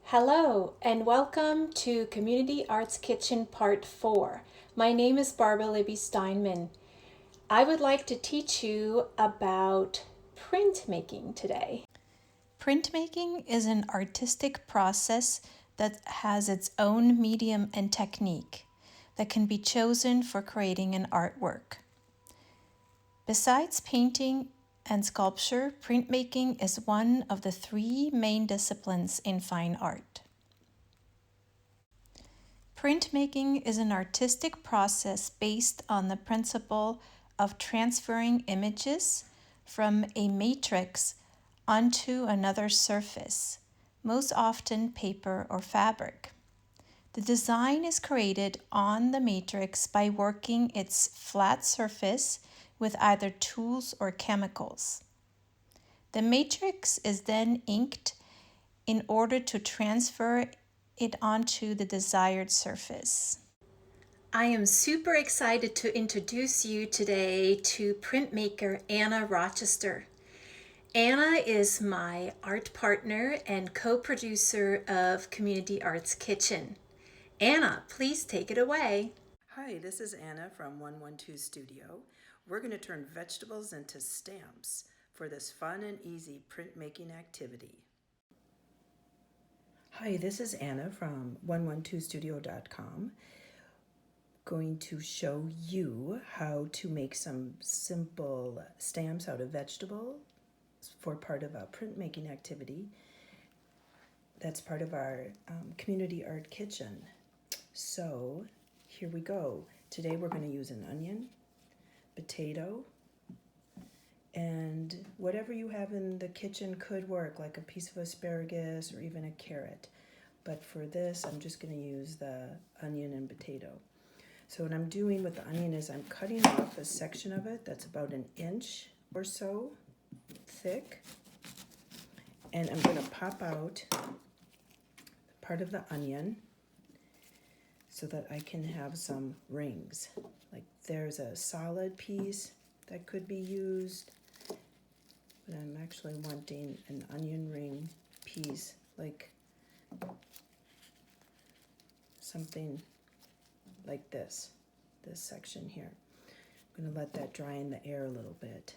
Hello and welcome to Community Arts Kitchen Part 4. My name is Barbara Libby Steinman. I would like to teach you about printmaking today. Printmaking is an artistic process that has its own medium and technique that can be chosen for creating an artwork. Besides painting and sculpture, printmaking is one of the three main disciplines in fine art. Printmaking is an artistic process based on the principle of transferring images from a matrix onto another surface, most often paper or fabric. The design is created on the matrix by working its flat surface with either tools or chemicals. The matrix is then inked in order to transfer it onto the desired surface. I am super excited to introduce you today to printmaker Anna Rochester. Anna is my art partner and co-producer of Community Arts Kitchen. Anna, please take it away. Hi, this is Anna from 112 Studio. We're going to turn vegetables into stamps for this fun and easy printmaking activity. Hi, this is Anna from 112studio.com. Going to show you how to make some simple stamps out of vegetables for part of a printmaking activity. That's part of our Community Art Kitchen. So here we go. Today we're going to use an onion, potato, and whatever you have in the kitchen could work, like a piece of asparagus or even a carrot. But for this, I'm just going to use the onion and potato. So what I'm doing with the onion is I'm cutting off a section of it that's about an inch or so thick. And I'm going to pop out part of the onion so that I can have some rings. Like there's a solid piece that could be used, but I'm actually wanting an onion ring piece, like something like this section here. I'm going to let that dry in the air a little bit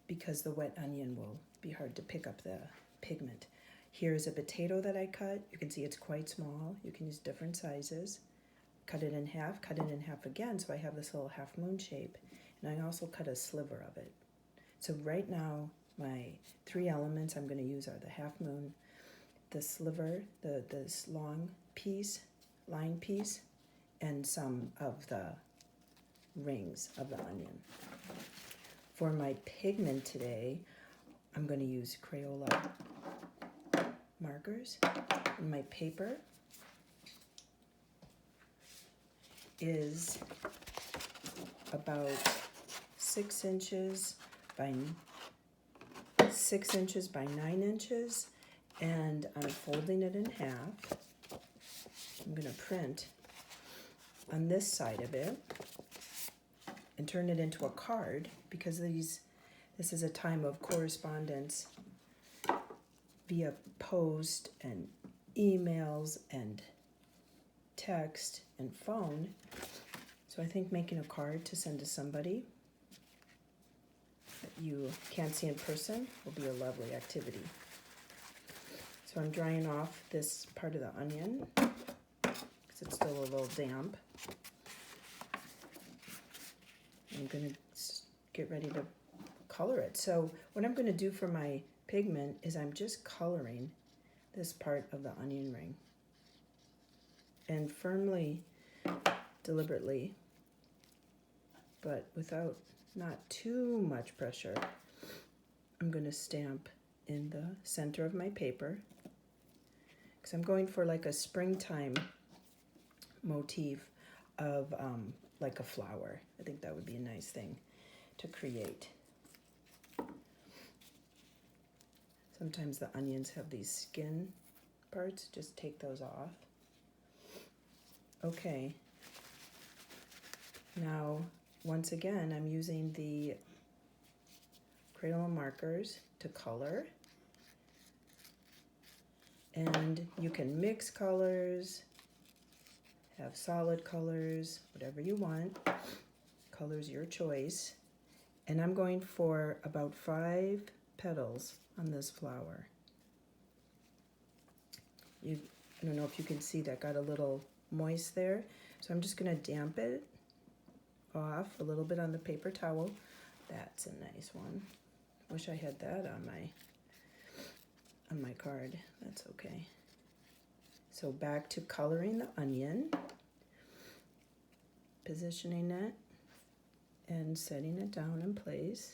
because the wet onion will be hard to pick up the pigment. Here's a potato that I cut. You can see it's quite small. You can use different sizes. Cut it in half again, so I have this little half moon shape. And I also cut a sliver of it. So right now, my three elements I'm going to use are the half moon, the sliver, this long piece, line piece, and some of the rings of the onion. For my pigment today, I'm going to use Crayola markers. And my paper is about 6 inches by 9 inches, and I'm folding it in half. I'm going to print on this side of it and turn it into a card because this is a time of correspondence via post and emails and text and phone. So I think making a card to send to somebody that you can't see in person will be a lovely activity. So I'm drying off this part of the onion because it's still a little damp. I'm going to get ready to color it. So what I'm going to do for my pigment is I'm just coloring this part of the onion ring. And firmly, deliberately, but without not too much pressure, I'm going to stamp in the center of my paper because I'm going for like a springtime motif of like a flower. I think that would be a nice thing to create. Sometimes the onions have these skin parts, just take those off. Okay, now once again I'm using the Crayola markers to color, And you can mix colors, have solid colors, whatever you want. Color's your choice. And I'm going for about 5 petals on this flower. I don't know if you can see that got a little moist there. So I'm just going to damp it off a little bit on the paper towel. That's a nice one. Wish I had that on my card. That's okay. So back to coloring the onion, positioning it and setting it down in place.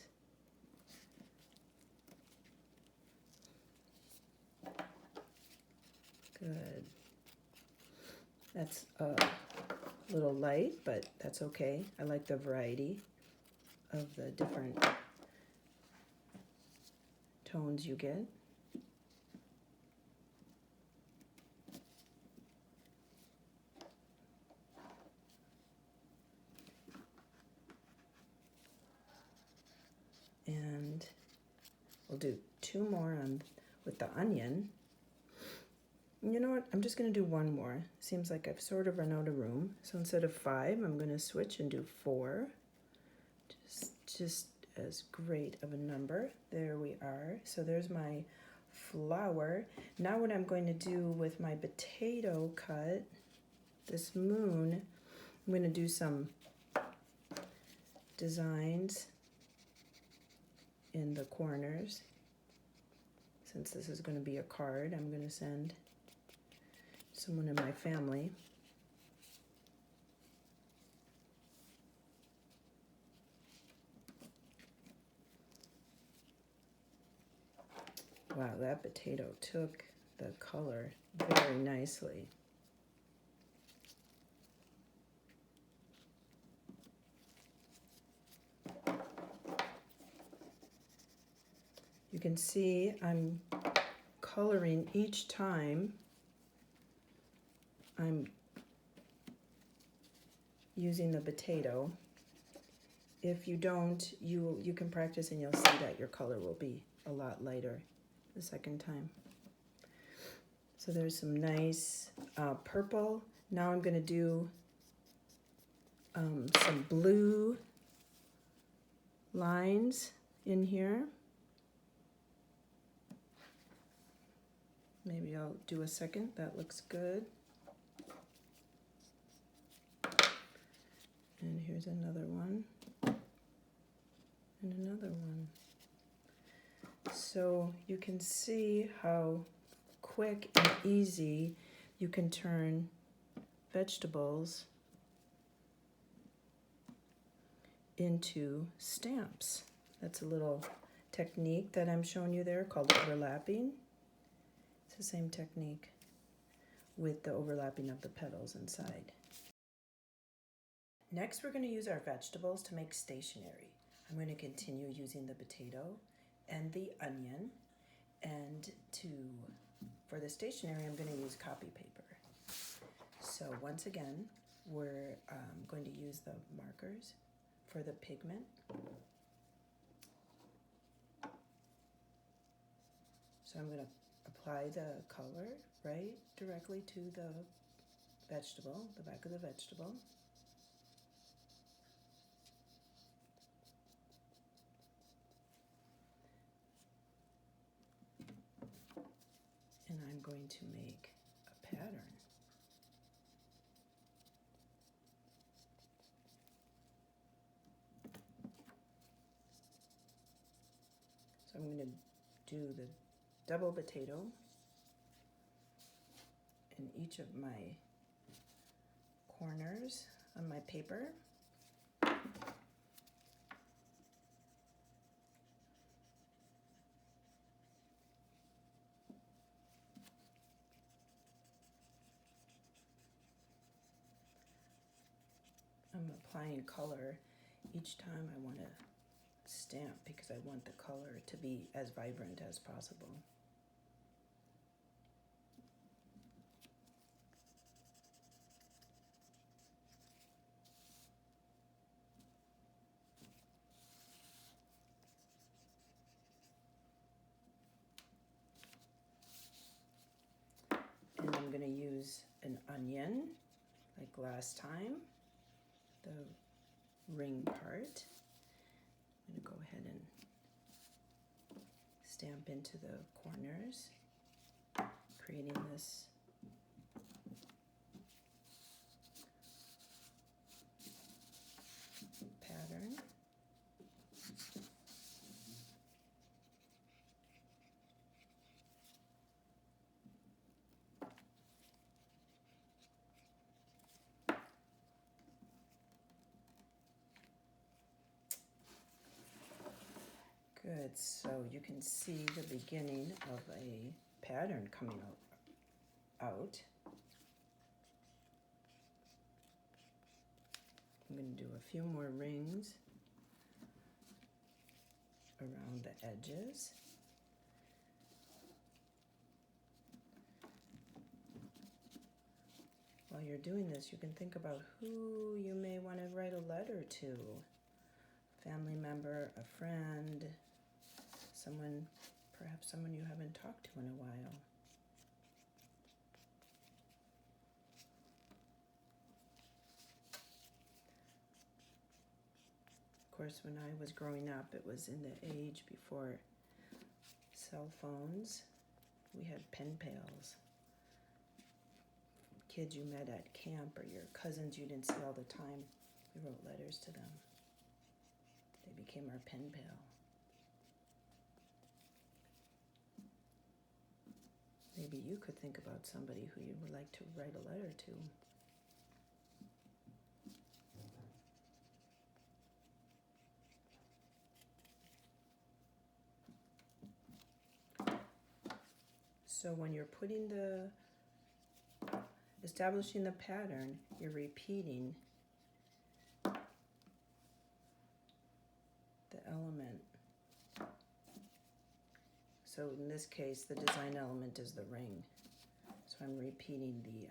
Good. That's a little light, but that's okay. I like the variety of the different tones you get. And we'll do 2 more with the onion. You know what? I'm just going to do 1 more. Seems like I've sort of run out of room. So instead of 5, I'm going to switch and do 4. Just as great of a number. There we are. So there's my flower. Now what I'm going to do with my potato cut, this moon, I'm going to do some designs in the corners. Since this is going to be a card, I'm going to send someone in my family. Wow, that potato took the color very nicely. You can see I'm coloring each time I'm using the potato. If you don't, you can practice and you'll see that your color will be a lot lighter the second time. So there's some nice purple. Now I'm going to do some blue lines in here. Maybe I'll do a second. That looks good. And here's another one. And another one. So you can see how quick and easy you can turn vegetables into stamps. That's a little technique that I'm showing you there called overlapping. It's the same technique with the overlapping of the petals inside. Next, we're going to use our vegetables to make stationery. I'm going to continue using the potato and the onion, and for the stationery, I'm going to use copy paper. So once again, we're going to use the markers for the pigment. So I'm going to apply the color right directly to the vegetable, the back of the vegetable. And I'm going to make a pattern. So I'm going to do the double potato in each of my corners on my paper. I'm applying color each time I want to stamp because I want the color to be as vibrant as possible. an onion, like last time, the ring part. I'm going to go ahead and stamp into the corners, creating this pattern. Good, so you can see the beginning of a pattern coming out. I'm going to do a few more rings around the edges. While you're doing this, you can think about who you may want to write a letter to. Family member, a friend, someone, perhaps someone you haven't talked to in a while. Of course, when I was growing up, it was in the age before cell phones. We had pen pals. Kids you met at camp or your cousins you didn't see all the time. We wrote letters to them. They became our pen pal. Maybe you could think about somebody who you would like to write a letter to. So when you're establishing the pattern, you're repeating the element. So in this case, the design element is the ring. So I'm repeating the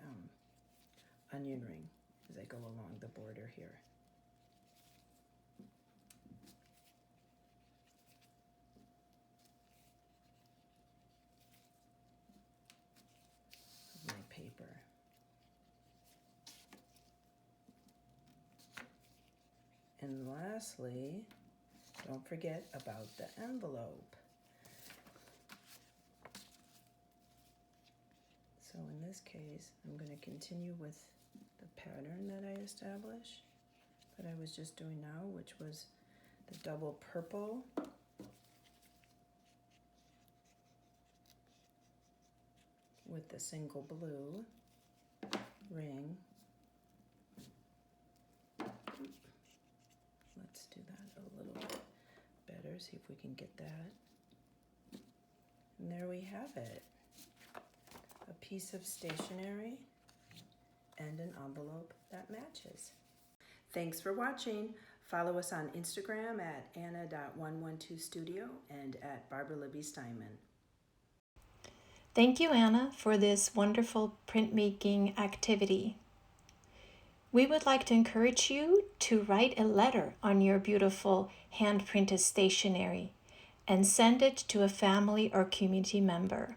onion ring as I go along the border here. My paper. And lastly, don't forget about the envelope. So in this case, I'm going to continue with the pattern that I established, that I was just doing now, which was the double purple with the single blue ring. Let's do that a little bit better, see if we can get that. And there we have it. A piece of stationery and an envelope that matches. Thanks for watching. Follow us on Instagram at anna.112studio and at Barbara Libby Steinman. Thank you, Anna, for this wonderful printmaking activity. We would like to encourage you to write a letter on your beautiful hand-printed stationery and send it to a family or community member.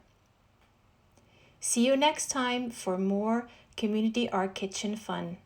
See you next time for more Community Art Kitchen fun.